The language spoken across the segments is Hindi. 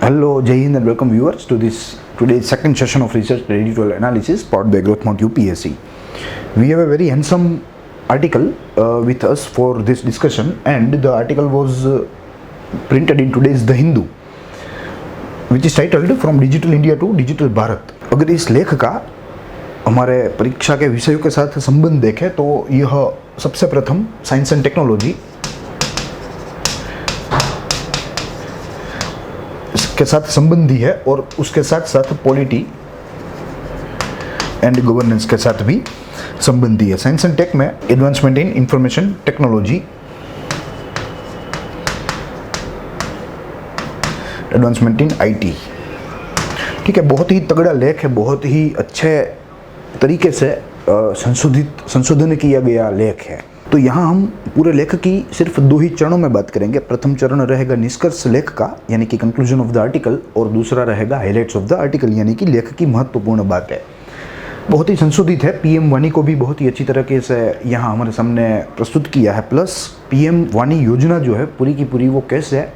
Hello, Jai Hind and welcome viewers to today's second session of research editorial analysis powered by GrowthMount UPSC. We have a very handsome article with us for this discussion, and the article was printed in today's The Hindu, which is titled From Digital India to Digital Bharat. अगर इस लेख का हमारे परीक्षा के विषयों के साथ संबंध देखें तो यह सबसे प्रथम साइंस एंड टेक्नोलॉजी के साथ संबंधी है और उसके साथ साथ पॉलिटी एंड गवर्नेंस के साथ भी संबंधी है। साइंस एंड टेक में advancement in information technology, advancement in IT. ठीक है, बहुत ही तगड़ा लेख है, बहुत ही अच्छे तरीके से संशोधन किया गया लेख है। तो यहाँ हम पूरे लेख की सिर्फ दो ही चरणों में बात करेंगे। प्रथम चरण रहेगा निष्कर्ष लेख का यानी कि कंक्लूजन ऑफ द आर्टिकल, और दूसरा रहेगा हाइलाइट्स ऑफ द आर्टिकल यानी कि लेख की महत्वपूर्ण बातें। बहुत ही संशोधित है, पीएम वाणी को भी बहुत ही अच्छी तरीके से यहाँ हमारे सामने प्रस्तुत किया है। प्लस पीएम वाणी योजना जो है पूरी की पूरी वो कैसे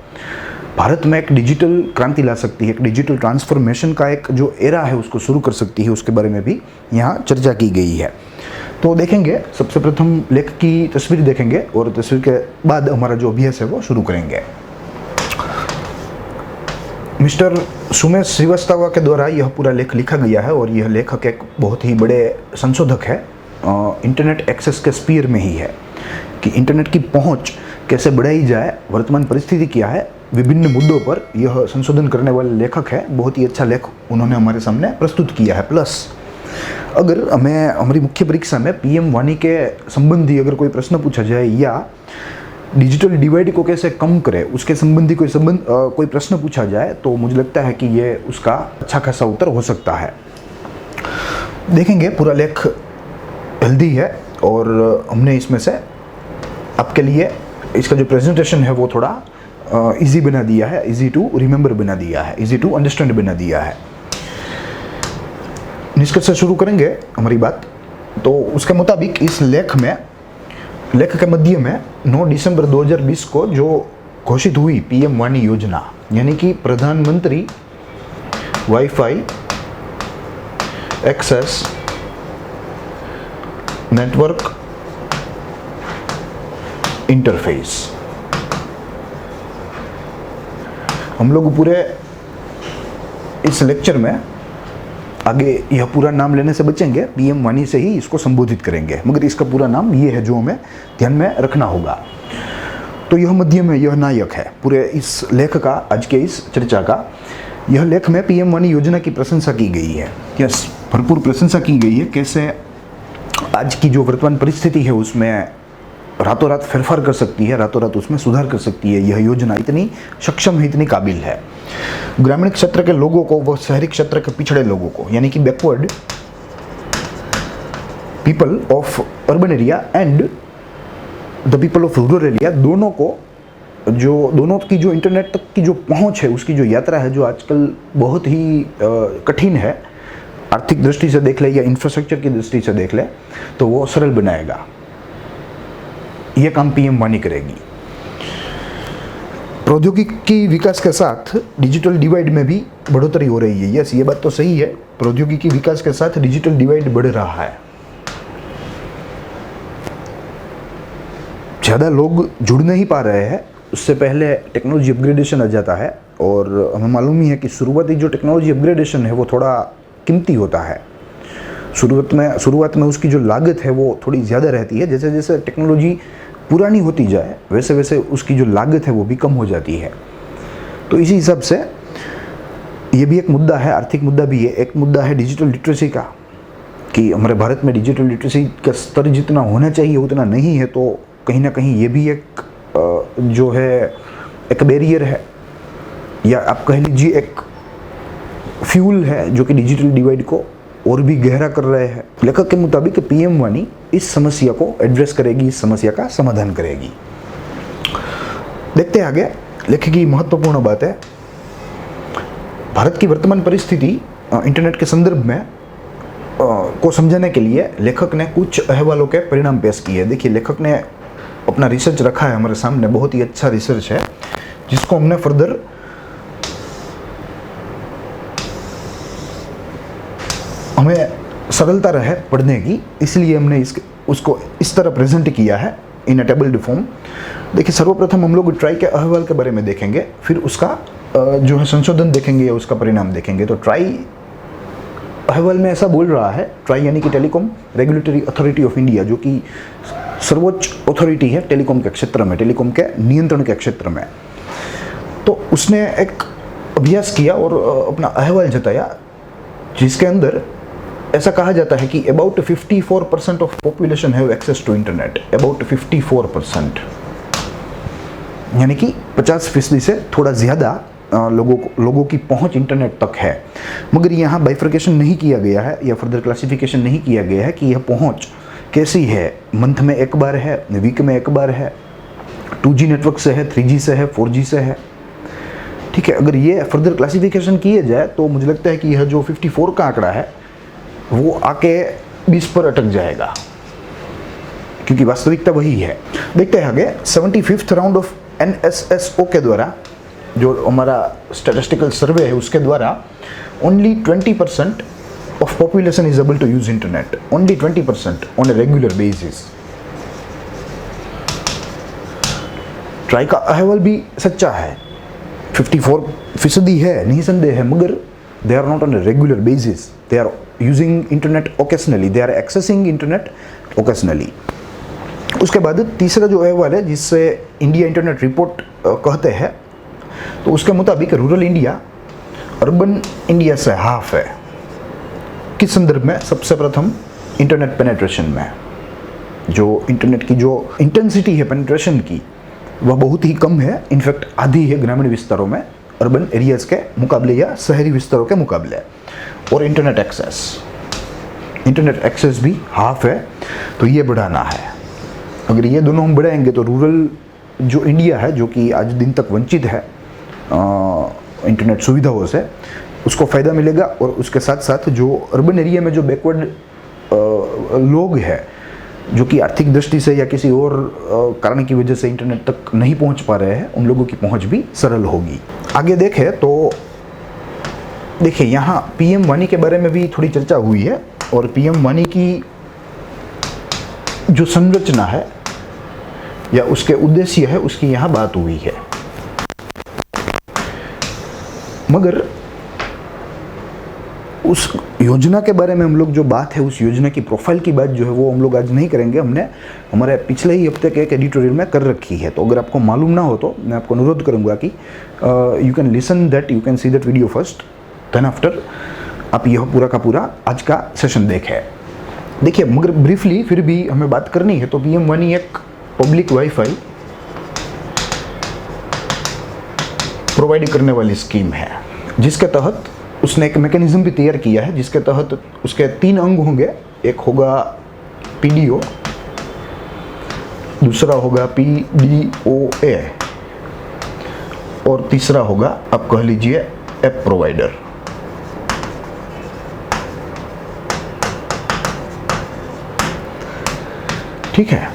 भारत में एक डिजिटल क्रांति ला सकती है, एक डिजिटल ट्रांसफॉर्मेशन का एक जो एरा है उसको शुरू कर सकती है, उसके बारे में भी यहाँ चर्चा की गई है। तो देखेंगे, सबसे प्रथम लेख की तस्वीर देखेंगे और तस्वीर के बाद हमारा जो अभ्यास है वो शुरू करेंगे। मिस्टर सुमेश श्रीवास्तव के द्वारा यह पूरा लेख लिखा गया है और यह लेखक एक बहुत ही बड़े संशोधक है। इंटरनेट एक्सेस के स्पीयर में ही है कि इंटरनेट की पहुंच कैसे बढ़ाई जाए, वर्तमान परिस्थिति क्या है, विभिन्न मुद्दों पर यह संशोधन करने वाले लेखक है। बहुत ही अच्छा लेख उन्होंने हमारे सामने प्रस्तुत किया है। प्लस अगर हमें हमारी मुख्य परीक्षा में पीएम वाणी के संबंधी अगर कोई प्रश्न पूछा जाए या डिजिटल डिवाइड को कैसे कम करें उसके संबंधी कोई प्रश्न पूछा जाए तो मुझे लगता है कि ये उसका अच्छा खासा उत्तर हो सकता है। देखेंगे, पूरा लेख हेल्दी है और हमने इसमें से आपके लिए इसका जो प्रेजेंटेशन है वो थोड़ा इजी बना दिया है, इजी टू रिमेंबर बना दिया है, इजी टू अंडरस्टैंड बना दिया है। निष्कर्ष से शुरू करेंगे हमारी बात। तो उसके मुताबिक इस लेख के मध्य में 9 दिसंबर 2020 को जो घोषित हुई पीएम वाणी योजना यानी कि प्रधानमंत्री वाईफाई एक्सेस नेटवर्क इंटरफेस, हम लोग पूरे इस लेक्चर में आगे यह पूरा नाम लेने से बचेंगे, पीएम वाणी से ही इसको संबोधित करेंगे, मगर इसका पूरा नाम ये है जो हमें ध्यान में रखना होगा। तो यह मध्य में यह नायक है पूरे इस लेख का, आज के इस चर्चा का। यह लेख में पीएम वाणी योजना की प्रशंसा की गई है। यस, भरपूर प्रशंसा की गई है कैसे आज की जो वर्तमान परिस्थिति है उसमें रातों रात फेरफार कर सकती है, रातों रात उसमें सुधार कर सकती है। यह योजना इतनी सक्षम है, इतनी काबिल है। ग्रामीण क्षेत्र के लोगों को व शहरी क्षेत्र के पिछड़े लोगों को यानी कि backward people of urban area and the people of rural area, दोनों की जो इंटरनेट तक की जो पहुंच है, उसकी जो यात्रा है जो आजकल बहुत ही कठिन है, आर्थिक दृष्टि से देख ले या इंफ्रास्ट्रक्चर की दृष्टि से देख ले, तो वो सरल बनाएगा। यह काम पीएम वाणी करेगी। प्रौद्योगिकी विकास के साथ डिजिटल डिवाइड में भी बढ़ोतरी हो रही है। यस, ये बात तो सही है, प्रौद्योगिकी विकास के साथ डिजिटल डिवाइड बढ़ रहा है। ज़्यादा लोग जुड़ नहीं पा रहे हैं, उससे पहले टेक्नोलॉजी अपग्रेडेशन आ जाता है और हमें मालूम ही है कि शुरुआती जो टेक्नोलॉजी अपग्रेडेशन है वो थोड़ा कीमती होता है। शुरुआत में उसकी जो लागत है वो थोड़ी ज़्यादा रहती है। जैसे जैसे टेक्नोलॉजी पुरानी होती जाए वैसे वैसे उसकी जो लागत है वो भी कम हो जाती है। तो इसी हिसाब से ये भी एक मुद्दा है, आर्थिक मुद्दा भी है। एक मुद्दा है डिजिटल लिटरेसी का कि हमारे भारत में डिजिटल लिटरेसी का स्तर जितना होना चाहिए उतना नहीं है, तो कहीं ना कहीं ये भी एक जो है एक बैरियर है, या आप कह लीजिए एक फ्यूल है जो कि डिजिटल डिवाइड को और भी गहरा कर रहे हैं। लेखक के मुताबिक पीएम वाणी इस समस्या को एड्रेस करेगी, इस समस्या का समाधान करेगी। देखते हैं आगे, लेखक की महत्वपूर्ण बात है भारत की वर्तमान परिस्थिति इंटरनेट के संदर्भ में को समझाने के लिए लेखक ने कुछ अहवालों के परिणाम पेश किए। देखिए, लेखक ने अपना रिसर्च रखा है हमारे सामने, बहुत ही अच्छा रिसर्च है जिसको हमने फर्दर हमें सरलता रहे पढ़ने की, इसलिए हमने उसको इस तरह प्रेजेंट किया है इन अ टेबल्ड फॉर्म। देखिए, सर्वप्रथम हम लोग ट्राई के अहवाल के बारे में देखेंगे, फिर उसका जो है संशोधन देखेंगे या उसका परिणाम देखेंगे। तो ट्राई अहवाल में ऐसा बोल रहा है, ट्राई यानी कि telecom regulatory authority of India, जो कि सर्वोच्च अथॉरिटी है टेलीकॉम के क्षेत्र में, टेलीकॉम के नियंत्रण के क्षेत्र में। तो उसने एक अभ्यास किया और अपना अहवाल जताया, जिसके अंदर ऐसा कहा जाता है कि about 54% of population have access to internet. About 54%, यानी कि 50% से थोड़ा ज़्यादा लोगों की पहुंच इंटरनेट तक है। मगर यहाँ बाइफर्केशन नहीं किया गया है या फर्दर क्लासिफिकेशन नहीं किया गया है कि यह पहुंच कैसी है, मंथ में एक बार है, वीक में एक बार है, 2G नेटवर्क से है, 3G से है, 4G से है। ठीक है, अगर ये फर्दर क्लासिफिकेशन किए जाए तो मुझे लगता है कि यह जो 54 का आंकड़ा है वो आके 20 पर अटक जाएगा, क्योंकि वास्तविकता वही है। देखते हैं आगे। 75th राउंड ऑफ NSSO के द्वारा, जो हमारा स्टैटिस्टिकल सर्वे है उसके द्वारा, only 20% of population is able to use internet. Only 20% on a regular basis. TRAI का अहवाल भी सच्चा है, 54% है, नहीं संदेह है, मगर they are not on a regular basis. They are using internet occasionally, they are accessing internet occasionally. उसके बाद तीसरा जो अहवाल है, जिससे इंडिया इंटरनेट रिपोर्ट कहते हैं, तो उसके मुताबिक रूरल इंडिया अर्बन इंडिया से हाफ है। किस संदर्भ में? सबसे प्रथम इंटरनेट पेनेट्रेशन में। जो इंटरनेट की जो इंटेंसिटी है पेनेट्रेशन की, वह बहुत ही कम है। इनफैक्ट आधी है ग्रामीण विस्तारों में, अर्बन एरियाज के मुकाबले या शहरी विस्तारों के मुकाबले। और इंटरनेट एक्सेस भी हाफ है, तो ये बढ़ाना है। अगर ये दोनों हम बढ़ाएंगे तो रूरल जो इंडिया है, जो कि आज दिन तक वंचित है इंटरनेट सुविधाओं से, उसको फ़ायदा मिलेगा। और उसके साथ साथ जो अर्बन एरिया में जो बैकवर्ड लोग हैं, जो कि आर्थिक दृष्टि से या किसी और कारण की वजह से इंटरनेट तक नहीं पहुंच पा रहे हैं, उन लोगों की पहुंच भी सरल होगी। आगे देखें तो देखिए, यहाँ PM वाणी के बारे में भी थोड़ी चर्चा हुई है, और PM वाणी की जो संरचना है या उसके उद्देश्य है, उसकी यहाँ बात हुई है। मगर उस योजना के बारे में हम लोग जो बात है, उस योजना की प्रोफाइल की बात जो है, वो हम लोग आज नहीं करेंगे। हमने हमारे पिछले ही हफ्ते के एक एडिटोरियल में कर रखी है। तो अगर आपको मालूम ना हो तो मैं आपको अनुरोध करूंगा कि you can listen that, you can see that video first, then after आप यह पूरा का पूरा आज का सेशन देखें। देखिए, मगर ब्रीफली फिर भी हमें बात करनी है। तो PM वाणी एक पब्लिक वाईफाई प्रोवाइड करने वाली स्कीम है, जिसके तहत उसने एक मैकेनिज्म भी तैयार किया है, जिसके तहत उसके 3 अंग होंगे। एक होगा PDO, दूसरा होगा PDOA, और तीसरा होगा, आप कह लीजिए, ऐप प्रोवाइडर। ठीक है।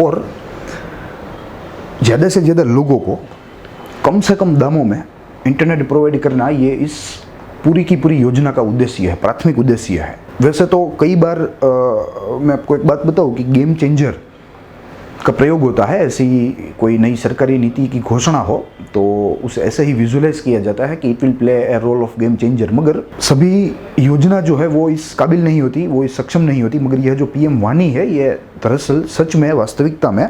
और ज़्यादा से ज़्यादा लोगों को कम से कम दामों में इंटरनेट प्रोवाइड करना, ये इस पूरी की पूरी योजना का उद्देश्य है, प्राथमिक उद्देश्य है। वैसे तो कई बार मैं आपको एक बात बताऊं कि गेम चेंजर का प्रयोग होता है। ऐसी कोई नई सरकारी नीति की घोषणा हो तो उसे ऐसे ही विजुअलाइज किया जाता है कि it will play a role of game changer. मगर सभी योजना जो है वो इस काबिल नहीं होती, वो इस सक्षम नहीं होती। मगर यह जो PM वाणी है, ये दरअसल सच में, वास्तविकता में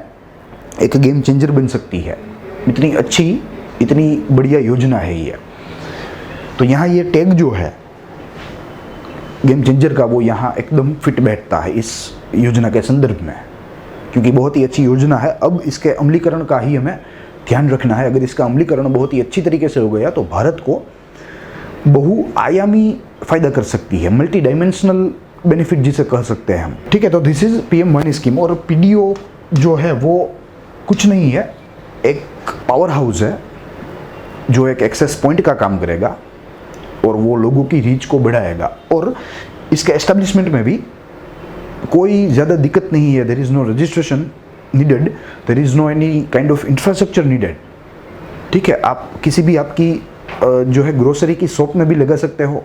एक गेम चेंजर बन सकती है। इतनी अच्छी, इतनी बढ़िया योजना है ये। तो यहाँ ये टैग जो है गेम चेंजर का, वो यहाँ एकदम फिट बैठता है इस योजना के संदर्भ में, क्योंकि बहुत ही अच्छी योजना है। अब इसके अमलीकरण का ही हमें ध्यान रखना है। अगर इसका अमलीकरण बहुत ही अच्छी तरीके से हो गया तो भारत को बहुआयामी फायदा कर सकती है, मल्टी डायमेंशनल बेनिफिट जिसे कह सकते हैं हम। ठीक है, तो this is PM Wani scheme. और PDO जो है वो कुछ नहीं है, एक पावर हाउस है जो एक एक्सेस पॉइंट का काम करेगा और वो लोगों की रीच को बढ़ाएगा। और इसके एस्टेब्लिशमेंट में भी कोई ज़्यादा दिक्कत नहीं है। There is no registration needed, there is no any kind of infrastructure needed. ठीक है, आप किसी भी आपकी जो है ग्रोसरी की शॉप में भी लगा सकते हो,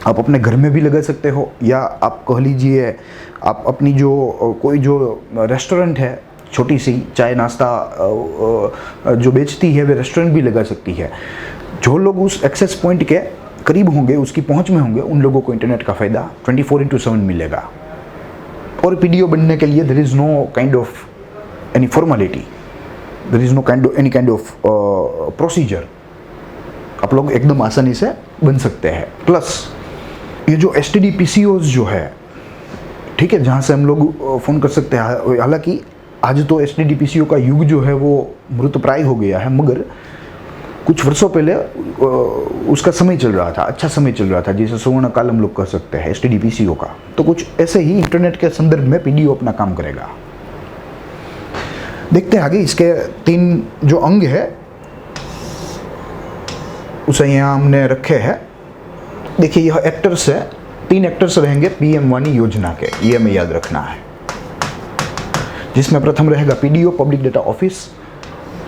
आप अपने घर में भी लगा सकते हो, या आप कह लीजिए आप अपनी जो कोई जो रेस्टोरेंट है, छोटी सी चाय नाश्ता जो बेचती है, वे रेस्टोरेंट भी लगा सकती है। जो लोग उस एक्सेस पॉइंट के करीब होंगे, उसकी पहुंच में होंगे, उन लोगों को इंटरनेट का फ़ायदा 24/7 मिलेगा। और पीडीओ बनने के लिए there is no kind of any formality, there is no any kind of procedure. आप लोग एकदम आसानी से बन सकते हैं। प्लस ये जो STD PCOs जो है, ठीक है, जहाँ से हम लोग फ़ोन कर सकते हैं, हालांकि आज तो STD PCO का युग जो है वो मृतप्राय हो गया है, मगर कुछ वर्षों पहले उसका समय चल रहा था, अच्छा समय चल रहा था, जिसे सुवर्ण काल हम लोग कह सकते हैं STD PCO का। तो कुछ ऐसे ही इंटरनेट के संदर्भ में पीडीओ अपना काम करेगा। देखते हैं आगे। इसके 3 जो अंग है उसे यहाँ हमने रखे हैं। देखिए, यह एक्टर्स है, 3 एक्टर्स रहेंगे PM वाणी योजना के, ये हमें याद रखना है। जिसमें प्रथम रहेगा PDO public data office,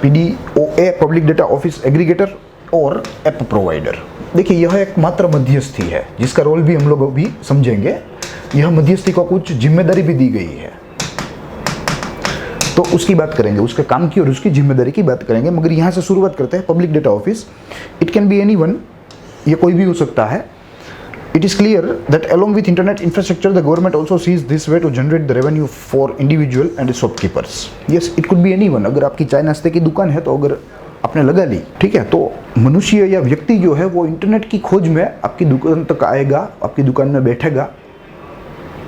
PDOA public data office aggregator और ऐप प्रोवाइडर। देखिए, यह एक मात्र मध्यस्थी है जिसका रोल भी हम लोग अभी समझेंगे। यह मध्यस्थी को कुछ जिम्मेदारी भी दी गई है, तो उसकी बात करेंगे, उसके काम की और उसकी जिम्मेदारी की बात करेंगे। मगर यहाँ से शुरुआत करते हैं। Public data office, it can be anyone, ये कोई भी हो सकता है। It is clear that along with internet infrastructure, the government also sees this way to generate the revenue for individual and shopkeepers. Yes, it could be anyone. अगर आपकी चाय नाश्ते की दुकान है तो अगर आपने लगा ली, ठीक है, तो मनुष्य या व्यक्ति जो है वो इंटरनेट की खोज में आपकी दुकान तक आएगा, आपकी दुकान में बैठेगा,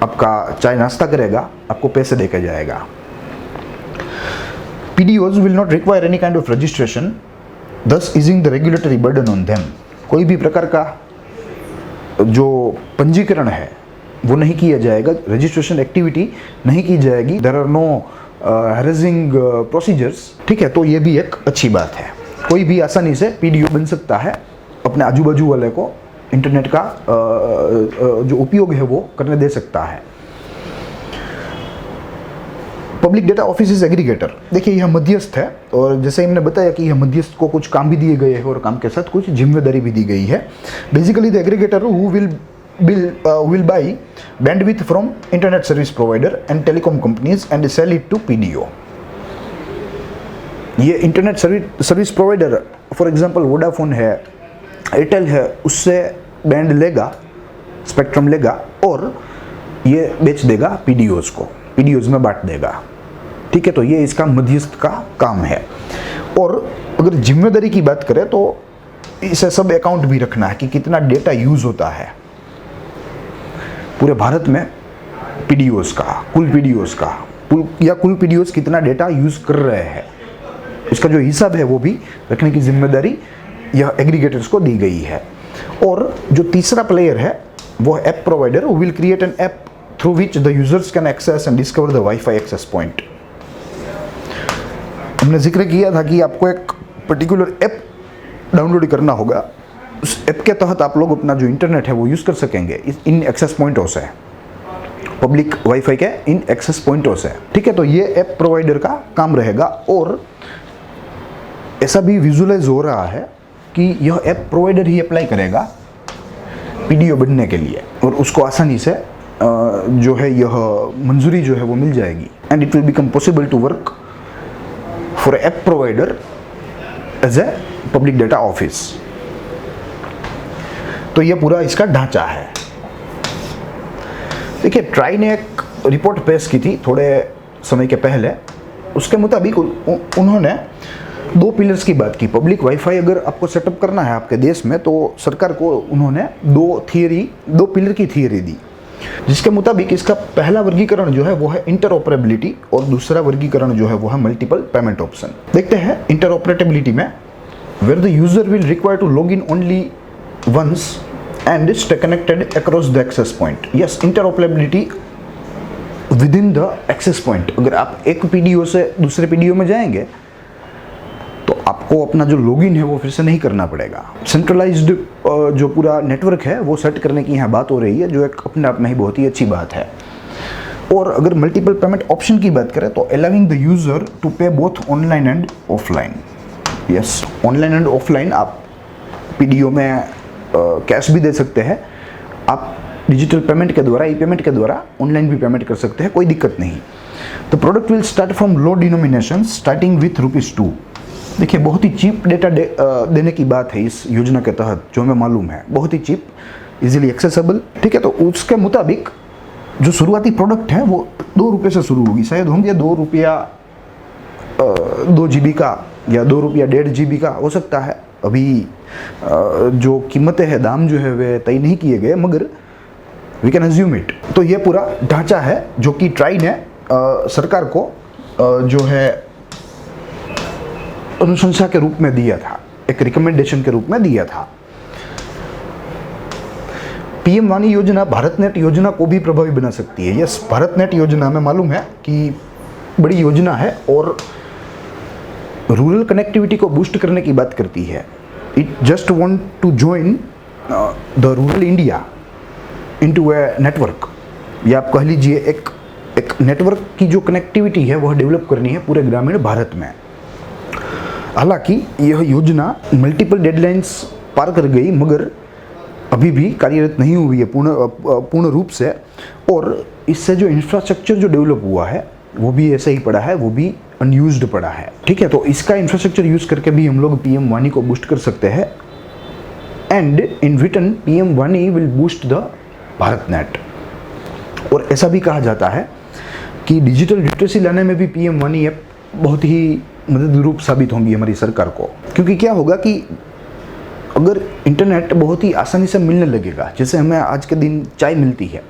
आपका चाय नाश्ता करेगा, आपको पैसे देके जाएगा। PDOs will not require any kind of registration, thus easing the regulatory burden on them. कोई भी प्रकार का जो पंजीकरण है वो नहीं किया जाएगा, रजिस्ट्रेशन एक्टिविटी नहीं की जाएगी, there are no harassing procedures, ठीक है। तो ये भी एक अच्छी बात है। कोई भी आसानी से पीडीओ बन सकता है, अपने आजू बाजू वाले को इंटरनेट का जो उपयोग है वो करने दे सकता है। Public data office is aggregator. देखिए, यह मध्यस्थ है, और जैसे हमने बताया कि यह मध्यस्थ को कुछ काम भी दिए गए हैं और काम के साथ कुछ जिम्मेदारी भी दी गई है। Basically the aggregator who will buy bandwidth from internet service provider and telecom companies and sell it to PDO. ये internet service provider, for example Vodafone है, एयरटेल है, उससे बैंड लेगा, स्पेक्ट्रम लेगा और ये बेच देगा पीडीओज को, पीडीओज में बांट देगा, ठीक है। तो ये इसका मध्यस्थ का काम है। और अगर जिम्मेदारी की बात करें तो इसे सब अकाउंट भी रखना है कि कितना डेटा यूज होता है पूरे भारत में, पीडीओज का, कुल पीडीओज का, कुल पीडीओज कितना डेटा यूज कर रहे हैं, इसका जो हिसाब है वो भी रखने की जिम्मेदारी यह एग्रीगेटर्स को दी गई है। और जो तीसरा प्लेयर है वो app provider, will create an app through which the users can access and discover the Wi-Fi access point. हमने जिक्र किया था कि आपको एक पर्टिकुलर ऐप डाउनलोड करना होगा, उस ऐप के तहत आप लोग अपना जो इंटरनेट है वो यूज़ कर सकेंगे इन एक्सेस पॉइंटों से, पब्लिक वाईफाई के इन एक्सेस पॉइंटों से, ठीक है। तो ये ऐप प्रोवाइडर का काम रहेगा। और ऐसा भी विजुअलाइज हो रहा है कि यह ऐप प्रोवाइडर ही अप्लाई करेगा पीडीओ बनने के लिए, और उसको आसानी से जो है यह मंजूरी जो है वो मिल जाएगी। And it will become possible to work for app provider as a public data office. तो यह पूरा इसका ढांचा है। देखिए, ट्राई ने एक रिपोर्ट पेश की थी थोड़े समय के पहले। उसके मुताबिक उन्होंने 2 पिलर्स की बात की। पब्लिक वाईफाई अगर आपको सेटअप करना है आपके देश में, तो सरकार को उन्होंने 2 पिलर की थियरी दी, जिसके मुताबिक इसका पहला वर्गीकरण जो है वो है इंटरऑपरेबिलिटी और दूसरा वर्गीकरण जो है वो है मल्टीपल पेमेंट ऑप्शन। देखते हैं इंटरऑपरेबिलिटी में, where the user will require to log in only once and stay connected across the access point. Yes, interoperability within the access point. अगर आप एक पीडीओ से दूसरे पीडीओ में जाएंगे तो आपको अपना जो लॉगिन है वो फिर से नहीं करना पड़ेगा। सेंट्रलाइज्ड जो पूरा नेटवर्क है वो सेट करने की यहाँ बात हो रही है, जो एक अपने आप में ही बहुत ही अच्छी बात है। और अगर मल्टीपल पेमेंट ऑप्शन की बात करें तो अलाउइंग द यूजर टू पे both online and offline. Yes, online and offline आप पीडीओ में कैश भी दे सकते हैं, आप डिजिटल पेमेंट के द्वारा, ई पेमेंट के द्वारा ऑनलाइन भी पेमेंट कर सकते हैं, कोई दिक्कत नहीं। The product will start from low denomination starting with ₹2। देखिए, बहुत ही चीप डेटा देने की बात है इस योजना के तहत, जो हमें मालूम है, बहुत ही चीप, इजीली एक्सेसिबल। ठीक है, तो उसके मुताबिक जो शुरुआती प्रोडक्ट है वो ₹2 से शुरू होगी। शायद होंगे ₹2 2 GB का या ₹2 1.5 GB का हो सकता है। अभी जो कीमतें हैं, दाम जो है वे तय नहीं किए गए, मगर वी कैन अज्यूम इट। तो ये पूरा ढांचा है जो कि ट्राई ने सरकार को जो है अनुशंसा के रूप में दिया था, एक रिकमेंडेशन के रूप में दिया था। पीएम वाणी योजना भारत नेट योजना को भी प्रभावी बना सकती है। यस, भारत नेट योजना हमें मालूम है कि बड़ी योजना है और रूरल कनेक्टिविटी को बूस्ट करने की बात करती है। It just want to join the rural India into a network, या आप कह लीजिए एक नेटवर्क की जो कनेक्टिविटी है वह डेवलप करनी है पूरे ग्रामीण भारत में। हालांकि यह योजना मल्टीपल डेडलाइंस पार कर गई, मगर अभी भी कार्यरत नहीं हुई है पूर्ण रूप से, और इससे जो इंफ्रास्ट्रक्चर जो डेवलप हुआ है वो भी ऐसे ही पड़ा है, वो भी अनयूज्ड पड़ा है। ठीक है, तो इसका इंफ्रास्ट्रक्चर यूज करके भी हम लोग पीएम वाणी को बूस्ट कर सकते हैं, and in return PM Wani will boost the Bharat net. और ऐसा भी कहा जाता है कि डिजिटल लिटरेसी लाने में भी पीएम वाणी ऐप बहुत ही मददरूप साबित होंगी हमारी सरकार को। क्योंकि क्या होगा कि अगर इंटरनेट बहुत ही आसानी से मिलने लगेगा, जैसे हमें आज के दिन चाय मिलती है,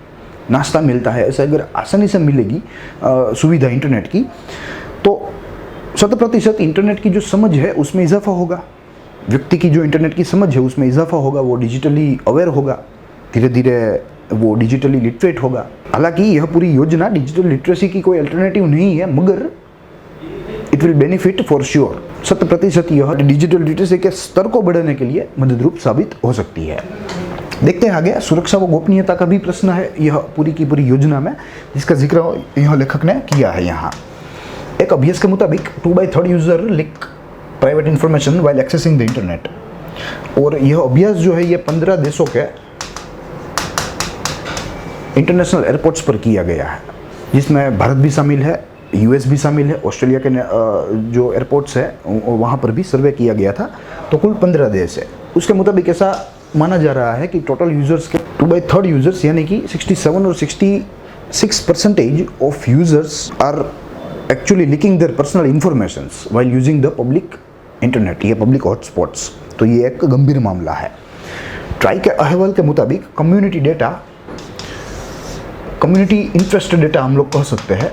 नाश्ता मिलता है, ऐसे अगर आसानी से मिलेगी सुविधा इंटरनेट की, तो 100% इंटरनेट की जो समझ है उसमें इजाफा होगा। व्यक्ति की जो इंटरनेट की समझ है उसमें इजाफा होगा, वो डिजिटली अवेयर होगा, धीरे धीरे वो डिजिटली लिटरेट होगा। हालांकि यह पूरी योजना डिजिटल लिटरेसी की कोई अल्टरनेटिव नहीं है, मगर it will benefit for sure. 100% यह डिजिटल लिटरेसी के स्तर को बढ़ाने के लिए मददरूप साबित हो सकती है। देखते हैं आगे। सुरक्षा व गोपनीयता का भी प्रश्न है यह पूरी की पूरी योजना में, जिसका जिक्र यह लेखक ने किया है। यहाँ एक अभ्यास के मुताबिक 2/3 user leak private information while accessing the internet, और यह अभ्यास जो है ये 15 देशों के इंटरनेशनल एयरपोर्ट्स पर किया गया है, जिसमें भारत भी शामिल है, यूएस भी शामिल है, ऑस्ट्रेलिया के जो एयरपोर्ट्स है वहाँ पर भी सर्वे किया गया था। तो कुल 15 देश है। उसके मुताबिक ऐसा माना जा रहा है कि टोटल यूजर्स के 2/3 यूजर्स यानी कि 67 और 66% of users are actually leaking their personal informations while using the public internet, ये पब्लिक हॉटस्पॉट्स। तो ये एक गंभीर मामला है। ट्राई के अहवाल के मुताबिक community data, community interest data हम लोग कह सकते हैं,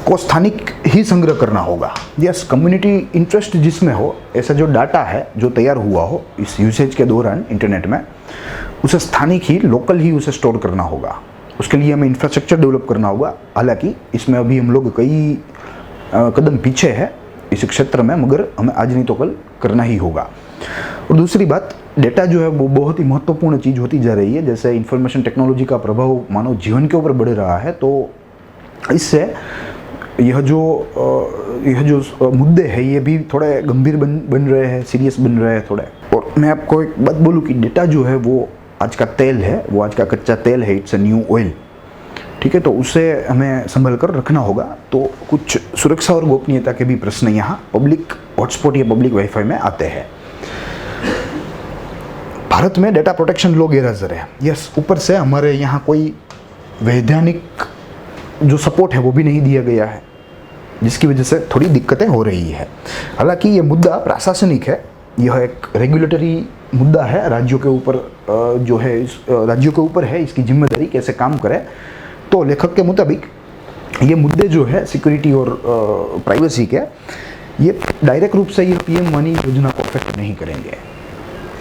को स्थानिक ही संग्रह करना होगा। यस, कम्युनिटी इंटरेस्ट जिसमें हो, ऐसा जो डाटा है जो तैयार हुआ हो इस यूसेज के दौरान इंटरनेट में, उसे स्थानिक ही, लोकल ही उसे स्टोर करना होगा। उसके लिए हमें इंफ्रास्ट्रक्चर डेवलप करना होगा। हालांकि इसमें अभी हम लोग कई कदम पीछे है इस क्षेत्र में, मगर हमें आज नहीं तो कल करना ही होगा। और दूसरी बात, डेटा जो है वो बहुत ही महत्वपूर्ण चीज़ होती जा रही है। जैसे इंफॉर्मेशन टेक्नोलॉजी का प्रभाव मानव जीवन के ऊपर बढ़ रहा है, तो इससे यह जो मुद्दे हैं ये भी थोड़े गंभीर बन रहे हैं, सीरियस बन रहे हैं थोड़े। और मैं आपको एक बात बोलूँ कि डेटा जो है वो आज का तेल है, वो आज का कच्चा तेल है, इट्स अ न्यू ऑयल। ठीक है, तो उसे हमें संभल कर रखना होगा। तो कुछ सुरक्षा और गोपनीयता के भी प्रश्न यहाँ पब्लिक हॉटस्पॉट या पब्लिक वाईफाई में आते हैं। भारत में डेटा प्रोटेक्शन लॉ गैरहाजिर है। यस, ऊपर से हमारे यहाँ कोई वैधानिक जो सपोर्ट है वो भी नहीं दिया गया है, जिसकी वजह से थोड़ी दिक्कतें हो रही है। हालांकि ये मुद्दा प्रशासनिक है, यह एक रेगुलेटरी मुद्दा है, राज्यों के ऊपर जो है राज्यों के ऊपर है इसकी जिम्मेदारी कैसे काम करे। तो लेखक के मुताबिक ये मुद्दे जो है सिक्योरिटी और प्राइवेसी के, ये डायरेक्ट रूप से ये पीएम वाणी योजना को अफेक्ट नहीं करेंगे,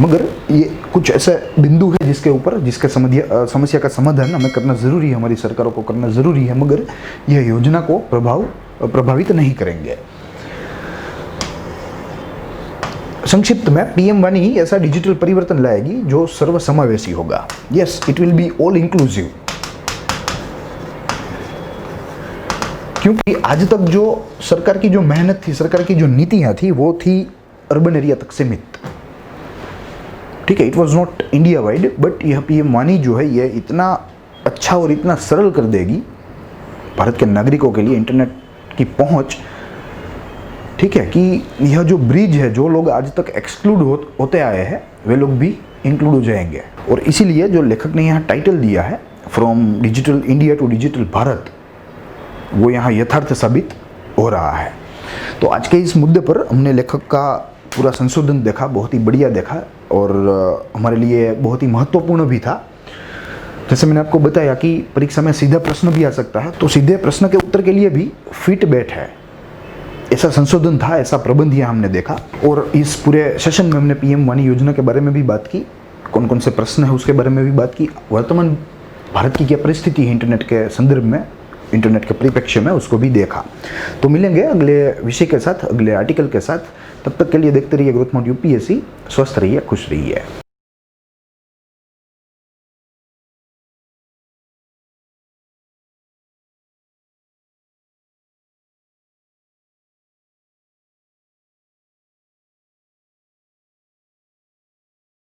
मगर ये कुछ ऐसे बिंदु है जिसके समस्या का समाधान हमें करना ज़रूरी है, हमारी सरकारों को करना ज़रूरी है, मगर यह योजना को प्रभावित नहीं करेंगे। संक्षिप्त में, पीएम वाणी ही ऐसा डिजिटल परिवर्तन लाएगी जो सर्वसमावेशी होगा। Yes, it will be all inclusive. क्योंकि आज तक जो सरकार की जो मेहनत थी, सरकार की जो नीतियाँ थी, वो थी अर्बन एरिया तक सीमित। ठीक है, it was not India wide, but यह पीएम वाणी जो है ये इतना अच्छा और इतना सरल कर देगी भारत के नागरिकों के लिए इंटरनेट की पहुंच। ठीक है, कि यह जो ब्रिज है, जो लोग आज तक एक्सक्लूड होते आए हैं वे लोग भी इंक्लूड हो जाएंगे। और इसीलिए जो लेखक ने यहाँ टाइटल दिया है from digital India to digital Bharat, वो यहाँ यथार्थ साबित हो रहा है। तो आज के इस मुद्दे पर हमने लेखक का पूरा संशोधन देखा, बहुत ही बढ़िया देखा और हमारे लिए बहुत ही महत्वपूर्ण भी था। जैसे मैंने आपको बताया कि परीक्षा में सीधा प्रश्न भी आ सकता है, तो सीधे प्रश्न के उत्तर के लिए भी फिट बैठ है, ऐसा संशोधन था, ऐसा प्रबंध यहाँ हमने देखा। और इस पूरे सेशन में हमने पीएम वाणी योजना के बारे में भी बात की, कौन कौन से प्रश्न है उसके बारे में भी बात की, वर्तमान भारत की क्या परिस्थिति है इंटरनेट के संदर्भ में, इंटरनेट के परिप्रेक्ष्य में, उसको भी देखा। तो मिलेंगे अगले विषय के साथ, अगले आर्टिकल के साथ। तब तक के लिए देखते रहिए ग्रोथ मोड यूपीएससी। स्वस्थ रहिए, खुश रहिए।